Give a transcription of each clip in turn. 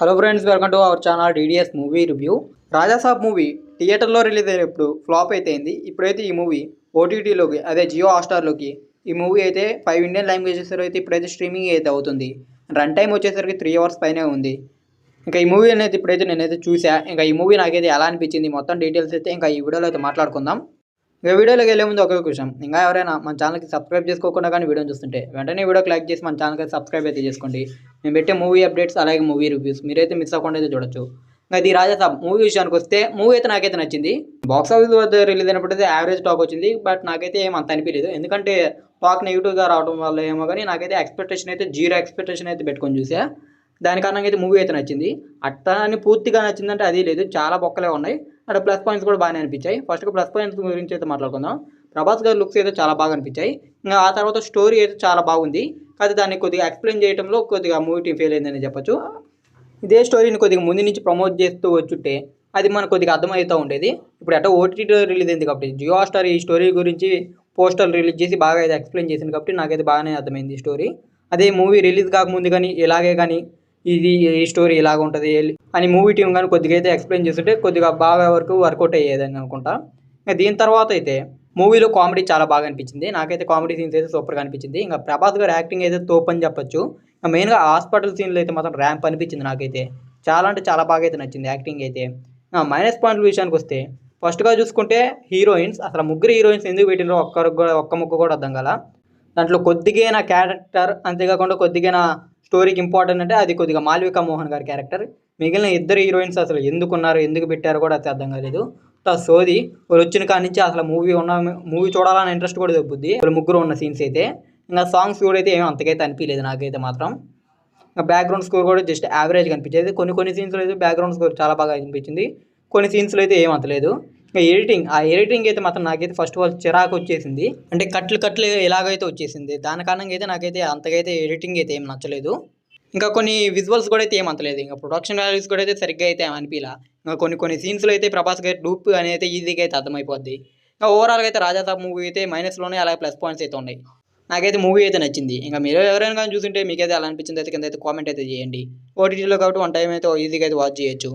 Hello friends, welcome to our channel DDS movie review. Rajasaab movie థియేటర్లో release అయినప్పుడు flop అయితే అయింది. ఇప్పుడైతే ఈ మూవీ ఓటీటీలోకి, అదే జియో హాట్‌స్టార్‌లోకి ఈ మూవీ అయితే 5 ఇండియన్ లాంగ్వేజెస్‌లో అయితే ఇప్పుడైతే స్ట్రీమింగ్ అయితే అవుతుంది. రన్ టైమ్ వచ్చేసరికి 3 అవర్స్ పైనే ఉంది. ఇంకా ఈ మూవీ అనేది ఇప్పుడైతే నేనైతే చూసా. ఇంకా ఈ మూవీ నాకైతే ఎలా అనిపించింది మొత్తం డీటెయిల్స్ అయితే ఇంకా ఈ వీడియోలో అయితే మాట్లాడుకుందాం. ఇక వీడియోలోకి వెళ్ళే ముందు ఒకే విషయం, ఇంకా ఎవరైనా మన ఛానల్కి సబ్స్క్రైబ్ చేసుకోకుండా కానీ వీడియోని చూస్తుంటే వెంటనే వీడియోకి లైక్ చేసి మన ఛానల్కి సబ్స్క్రైబ్ అయితే చేసుకోండి. మేము పెట్టే మూవీ అప్డేట్స్ అలాగే మూవీ రివ్యూస్ మీరైతే మిస్ అవ్వకుండా అయితే చూడొచ్చు. ఇంకా ఇది రాజాసాబ్ మూవీ విషయానికి వస్తే మూవీ అయితే నాకైతే నచ్చింది. బాక్స్ ఆఫీస్ వద్ద రిలీజ్ అయినప్పుడు అయితే యావరేజ్ టాక్ వచ్చింది. బట్ నాకైతే ఏం అంత అనిపించలేదు. ఎందుకంటే టాక్ నెగిటివ్గా రావడం వల్ల ఏమో కానీ నాకైతే ఎక్స్పెక్టేషన్ అయితే జీరో ఎక్స్పెక్టేషన్ అయితే పెట్టుకొని చూసా. దాని కారణంగా అయితే మూవీ అయితే నచ్చింది. అట్టా అని పూర్తిగా నచ్చిందంటే అది లేదు, చాలా బొక్కలే ఉన్నాయి. అక్కడ ప్లస్ పాయింట్స్ కూడా బాగానే అనిపించాయి. ఫస్ట్గా ప్లస్ పాయింట్స్ గురించి అయితే మాట్లాడుకుందాం. ప్రభాస్ గారి లుక్స్ అయితే చాలా బాగా అనిపించాయి. ఇంకా ఆ తర్వాత స్టోరీ అయితే చాలా బాగుంది. కాదు దాన్ని కొద్దిగా ఎక్స్ప్లెయిన్ చేయడంలో కొద్దిగా మూవీ టీం ఫెయిల్ అయిందని చెప్పొచ్చు. ఇదే స్టోరీని కొద్దిగా ముందు నుంచి ప్రమోట్ చేస్తూ వచ్చుంటే అది మనకు కొద్దిగా అర్థమవుతూ ఉండేది. ఇప్పుడు అట్లా ఓటీటీలో రిలీజ్ అయింది కాబట్టి జియో హాట్‌స్టార్ ఈ స్టోరీ గురించి పోస్టర్లు రిలీజ్ చేసి బాగా అయితే ఎక్స్ప్లెయిన్ చేసింది కాబట్టి నాకైతే బాగానే అర్థమైంది ఈ స్టోరీ. అదే మూవీ రిలీజ్ కాకముందు కానీ ఇలాగే కానీ ఇది ఈ స్టోరీ ఇలాగ ఉంటుంది అని మూవీ టీం కానీ కొద్దిగా అయితే ఎక్స్ప్లెయిన్ చేస్తుంటే కొద్దిగా బాగా వరకు వర్కౌట్ అయ్యేదని అనుకుంటా. ఇంకా దీని తర్వాత అయితే మూవీలో కామెడీ చాలా బాగా అనిపించింది. నాకైతే కామెడీ సీన్స్ అయితే సూపర్గా అనిపించింది. ఇంకా ప్రభాస్ గారు యాక్టింగ్ అయితే తోపు అని చెప్పొచ్చు. మెయిన్గా హాస్పిటల్ సీన్లో అయితే మాత్రం ర్యాంప్ అనిపించింది నాకైతే. చాలా అంటే చాలా బాగా అయితే నచ్చింది యాక్టింగ్ అయితే. మైనస్ పాయింట్ల విషయానికి వస్తే ఫస్ట్గా చూసుకుంటే హీరోయిన్స్, అసలు ముగ్గురు హీరోయిన్స్ ఎందుకు పెట్టినో ఒక్కరికి కూడా ఒక్క ముక్క కూడా అర్థం కాల. దాంట్లో కొద్దిగా నా క్యారెక్టర్, అంతేకాకుండా కొద్దిగా నా స్టోరీకి ఇంపార్టెంట్ అంటే అది కొద్దిగా మాల్వికా మోహన్ గారి క్యారెక్టర్. మిగిలిన ఇద్దరు హీరోయిన్స్ అసలు ఎందుకు ఉన్నారు, ఎందుకు పెట్టారో కూడా అది అర్థం కాలేదు. సోది వాళ్ళు వచ్చిన కాడి నుంచి అసలు మూవీ చూడాలని ఇంట్రెస్ట్ కూడా దొబ్బుద్ది వాళ్ళు ముగ్గురు ఉన్న సీన్స్ అయితే. ఇంకా సాంగ్స్ కూడా అయితే ఏమీ అంతకైతే అనిపించలేదు నాకైతే మాత్రం. ఇంకా బ్యాక్గ్రౌండ్ స్కోర్ కూడా జస్ట్ యావరేజ్గా అనిపించేది. కొన్ని సీన్స్లో అయితే బ్యాక్గ్రౌండ్ స్కోర్ చాలా బాగా అనిపించింది, కొన్ని సీన్స్లో అయితే ఏమంతలేదు. ఇంకా ఎడిటింగ్ అయితే మాత్రం నాకైతే ఫస్ట్ ఆఫ్ ఆల్ చిరాకు వచ్చేసింది. అంటే కట్లు ఎలాగైతే వచ్చేసింది. దాని కారణంగా అయితే నాకైతే అంతకైతే ఎడిటింగ్ అయితే ఏం నచ్చలేదు. ఇంకా కొన్ని విజువల్స్ కూడా అయితే ఏమంతలేదు. ఇంకా ప్రొడక్షన్ వాల్యూస్ కూడా అయితే సరిగ్గా అయితే అనిపించలా. ఇంకా కొన్ని సీన్స్లో అయితే ప్రభాస్ గారి డూప్ అనేది అయితే ఈజీగా అయితే అర్థమైపోద్ది. ఇంకా ఓవరాల్గా అయితే రాజాసాబ్ మూవీ అయితే మైనస్లోనే అలాగే ప్లస్ పాయింట్స్ అయితే ఉన్నాయి. నాకైతే మూవీ అయితే నచ్చింది. ఇంకా మీరు ఎవరైనా కానీ చూస్తుంటే మీకైతే అలా అనిపించింది అయితే కింద అయితే కామెంట్ అయితే చేయండి. ఓటీటీలో కాబట్టి వన్ టైం అయితే ఈజీగా అయితే వాచ్ చేయొచ్చు.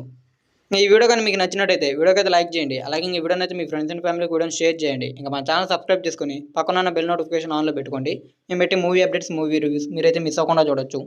ఈ వీడియో కానీ మీకు నచ్చినట్టయితే వీడియోకి అయితే లైక్ చేయండి. అలాగే ఈ వీడియోని అయితే మీ ఫ్రెండ్స్ అండ్ ఫ్యామిలీకి వీడియోని షేర్ చేయండి. ఇంకా మన ఛానల్ సబ్స్క్రైబ్ చేసుకుని పక్కన ఉన్న బెల్ నోటిఫికేషన్ ఆన్లో పెట్టుకోండి. మేము పెట్టి మూవీ అప్డేట్స్, మూవీ రివ్యూస్ మీరైతే మిస్ అవ్వకుండా చూడొచ్చు.